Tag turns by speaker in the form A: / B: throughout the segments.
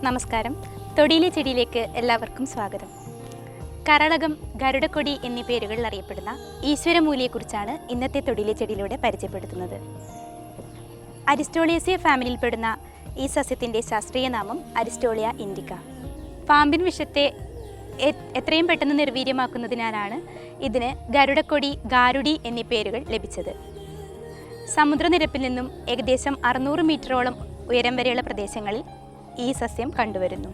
A: നമസ്കാരം. തൊടിയിലെ ചെടിയിലേക്ക് എല്ലാവർക്കും സ്വാഗതം. കരളകം, ഗരുഡക്കൊടി എന്നീ പേരുകളിൽ അറിയപ്പെടുന്ന ഈശ്വരമൂലിയെക്കുറിച്ചാണ് ഇന്നത്തെ തൊടിയിലെ ചെടിയിലൂടെ പരിചയപ്പെടുത്തുന്നത്. അരിസ്റ്റോളിയേസിയ ഫാമിലിയിൽപ്പെടുന്ന ഈ സസ്യത്തിൻ്റെ ശാസ്ത്രീയ നാമം അരിസ്റ്റോളിയ ഇൻഡിക്ക. പാമ്പിൻ വിഷത്തെ എത്രയും പെട്ടെന്ന് നിർവീര്യമാക്കുന്നതിനാലാണ് ഇതിന് ഗരുഡക്കൊടി, ഗാരുഡി എന്നീ പേരുകൾ ലഭിച്ചത്. സമുദ്രനിരപ്പിൽ നിന്നും ഏകദേശം 600 മീറ്ററോളം ഉയരം വരെയുള്ള പ്രദേശങ്ങളിൽ ഈ സസ്യം കണ്ടുവരുന്നു.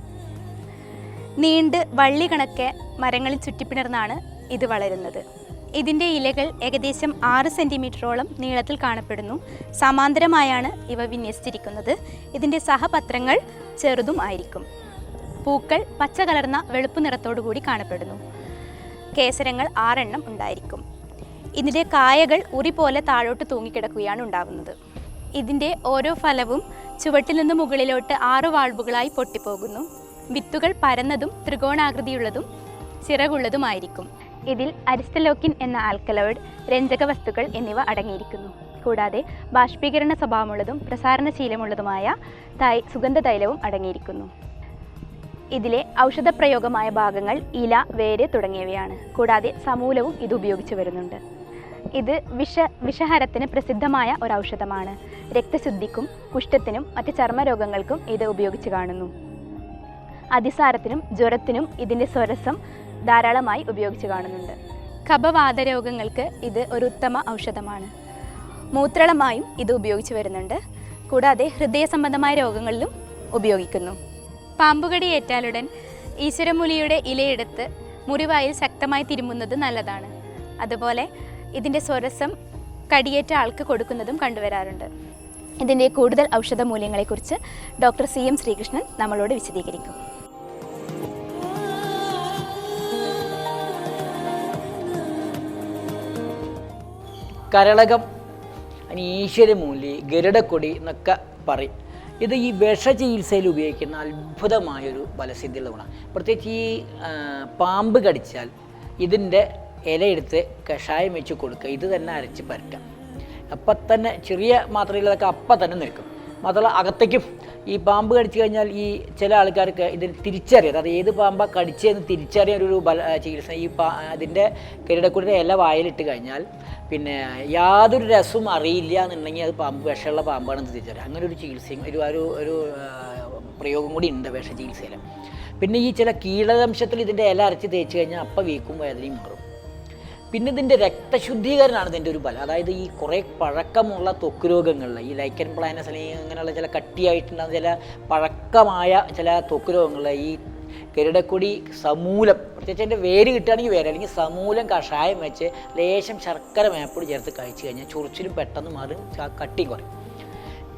A: നീണ്ട് വള്ളി കണക്കെ മരങ്ങളിൽ ചുറ്റിപ്പിണർന്നാണ് ഇത് വളരുന്നത്. ഇതിൻ്റെ ഇലകൾ ഏകദേശം 6 സെൻറ്റിമീറ്ററോളം നീളത്തിൽ കാണപ്പെടുന്നു. സമാന്തരമായാണ് ഇവ വിന്യസിച്ചിരിക്കുന്നത്. ഇതിൻ്റെ സഹപത്രങ്ങൾ ചെറുതും ആയിരിക്കും. പൂക്കൾ പച്ച കലർന്ന വെളുപ്പ് നിറത്തോടുകൂടി കാണപ്പെടുന്നു. കേസരങ്ങൾ 6 എണ്ണം ഉണ്ടായിരിക്കും. ഇതിൻ്റെ കായകൾ ഉറി പോലെ താഴോട്ട് തൂങ്ങിക്കിടക്കുകയാണ് ഉണ്ടാവുന്നത്. ഇതിൻ്റെ ഓരോ ഫലവും ചുവട്ടിൽ നിന്ന് മുകളിലോട്ട് 6 വാൾവുകളായി പൊട്ടിപ്പോകുന്നു. വിത്തുകൾ പരന്നതും ത്രികോണാകൃതിയുള്ളതും ചിറകുള്ളതുമായിരിക്കും. ഇതിൽ അരിസ്റ്റലോക്കിൻ എന്ന ആൽക്കലോയിഡ്, രഞ്ജക വസ്തുക്കൾ എന്നിവ അടങ്ങിയിരിക്കുന്നു. കൂടാതെ ബാഷ്പീകരണ സ്വഭാവമുള്ളതും പ്രസാരണശീലമുള്ളതുമായ സുഗന്ധ തൈലവും അടങ്ങിയിരിക്കുന്നു. ഇതിലെ ഔഷധപ്രയോഗമായ ഭാഗങ്ങൾ ഇല, വേര് തുടങ്ങിയവയാണ്. കൂടാതെ സമൂലവും ഇത് ഉപയോഗിച്ചു വരുന്നുണ്ട്. ഇത് വിഷഹരത്തിന് പ്രസിദ്ധമായ ഒരു ഔഷധമാണ്. രക്തശുദ്ധിക്കും കുഷ്ഠത്തിനും മറ്റ് ചർമ്മരോഗങ്ങൾക്കും ഇത് ഉപയോഗിച്ച് കാണുന്നു. അതിസാരത്തിനും ജ്വരത്തിനും ഇതിൻ്റെ സ്വരസം ധാരാളമായി ഉപയോഗിച്ച് കാണുന്നുണ്ട്. കഫവാത രോഗങ്ങൾക്ക് ഇത് ഒരു ഉത്തമ ഔഷധമാണ്. മൂത്രളമായും ഇത് ഉപയോഗിച്ച് വരുന്നുണ്ട്. കൂടാതെ ഹൃദയ സംബന്ധമായ രോഗങ്ങളിലും ഉപയോഗിക്കുന്നു. പാമ്പുകടി ഏറ്റാലുടൻ ഈശ്വരമൂലിയുടെ ഇലയെടുത്ത് മുറിവായിൽ ശക്തമായി തിരുമുന്നത് നല്ലതാണ്. അതുപോലെ ഇതിൻ്റെ സ്വരസം കടിയേറ്റ ആൾക്ക് കൊടുക്കുന്നതും കണ്ടുവരാറുണ്ട്. ഇതിൻ്റെ കൂടുതൽ ഔഷധ മൂല്യങ്ങളെക്കുറിച്ച് ഡോക്ടർ CM ശ്രീകൃഷ്ണൻ നമ്മളോട് വിശദീകരിക്കും.
B: കരളകം, ഈശ്വരമൂലി, ഗരുഡക്കൊടി എന്നൊക്കെ പറയും. ഇത് ഈ വിഷചികിത്സയിൽ ഉപയോഗിക്കുന്ന അത്ഭുതമായൊരു ഫലസിദ്ധിയുള്ള ഗുണമാണ്. പ്രത്യേകിച്ച് ഈ പാമ്പ് കടിച്ചാൽ ഇതിൻ്റെ ഇലയെടുത്ത് കഷായം വെച്ച് കൊടുക്കുക. ഇത് തന്നെ അരച്ച് പരട്ടാം. അപ്പം തന്നെ ചെറിയ മാത്രയിലൊക്കെ അപ്പം തന്നെ നിൽക്കും. മാത്രമല്ല അകത്തേക്കും ഈ പാമ്പ് കടിച്ചു കഴിഞ്ഞാൽ ഈ ചില ആൾക്കാർക്ക് ഇതിന് തിരിച്ചറിയാം, അത് ഏത് പാമ്പാണ് കടിച്ചതെന്ന് തിരിച്ചറിയാൻ ഒരു ചികിത്സ. ഈ അതിൻ്റെ ഗരുഡക്കൊടിയുടെ ഇല വായിലിട്ട് കഴിഞ്ഞാൽ പിന്നെ യാതൊരു രസവും അറിയില്ല എന്നുണ്ടെങ്കിൽ അത് പാമ്പ് വിഷമുള്ള പാമ്പാണെന്ന് തിരിച്ചറിയാം. അങ്ങനെ ഒരു ചികിത്സയും ഒരു പ്രയോഗം കൂടി ഉണ്ട് വിഷ ചികിത്സയിൽ. പിന്നെ ഈ ചില കീടദംശത്തിൽ ഇതിൻ്റെ ഇല അരച്ച് തേച്ച് കഴിഞ്ഞാൽ അപ്പം വീക്കും വേദനയും മാറും. പിന്നെ ഇതിൻ്റെ രക്തശുദ്ധീകരണമാണ് ഇതിൻ്റെ ഒരു ഫലം. അതായത് ഈ കുറേ പഴക്കമുള്ള ത്വക്ക് രോഗങ്ങളിൽ, ഈ ലൈക്കൻ പ്ലാനസ് അല്ലെങ്കിൽ അങ്ങനെയുള്ള ചില കട്ടിയായിട്ടുണ്ടാകുന്ന ചില പഴക്കമായ ചില ത്വക്ക് രോഗങ്ങളിൽ ഈ ഗരുഡക്കൊടി സമൂലം, പ്രത്യേകിച്ച് അതിൻ്റെ വേര് കിട്ടുകയാണെങ്കിൽ വേര്, അല്ലെങ്കിൽ സമൂലം കഷായം വെച്ച് ലേശം ശർക്കര മേപ്പൊടി ചേർത്ത് കഴിച്ച് കഴിഞ്ഞാൽ ചൊറിച്ചിലും പെട്ടെന്ന് മാറും, കട്ടി കുറയും.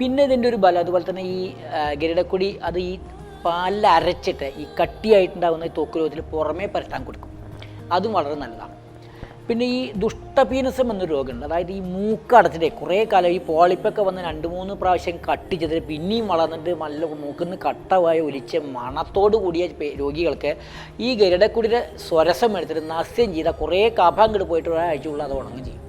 B: പിന്നെ ഇതിൻ്റെ ഒരു ബലം അതുപോലെ തന്നെ ഈ ഗരുഡക്കൊടി അത് ഈ പാലിൽ അരച്ചിട്ട് ഈ കട്ടിയായിട്ടുണ്ടാകുന്ന ഈ ത്വക്ക് രോഗത്തിൽ പുറമേ പരട്ടാൻ കൊടുക്കും. അതും വളരെ നല്ലതാണ്. പിന്നെ ഈ ദുഷ്ടപീനസം എന്നൊരു രോഗമുണ്ട്. അതായത് ഈ മൂക്കടച്ചിട്ട് കുറേ കാലം ഈ പോളിപ്പൊക്കെ വന്ന് 2-3 പ്രാവശ്യം കട്ട് ചെയ്തിട്ട് പിന്നെയും വളർന്നിട്ട് നല്ല മൂക്കിന്ന് കട്ടവായ ഒലിച്ച മണത്തോട് കൂടിയ രോഗികൾക്ക് ഈ ഗരുഡക്കൊടിയുടെ സ്വരസം എടുത്തിട്ട് നസ്യം ചെയ്താൽ കുറേ കഫം അങ്ങോട്ട് പോയിട്ട് ഒരാഴ്ചയുള്ള അത് ഉണങ്ങും ചെയ്യും.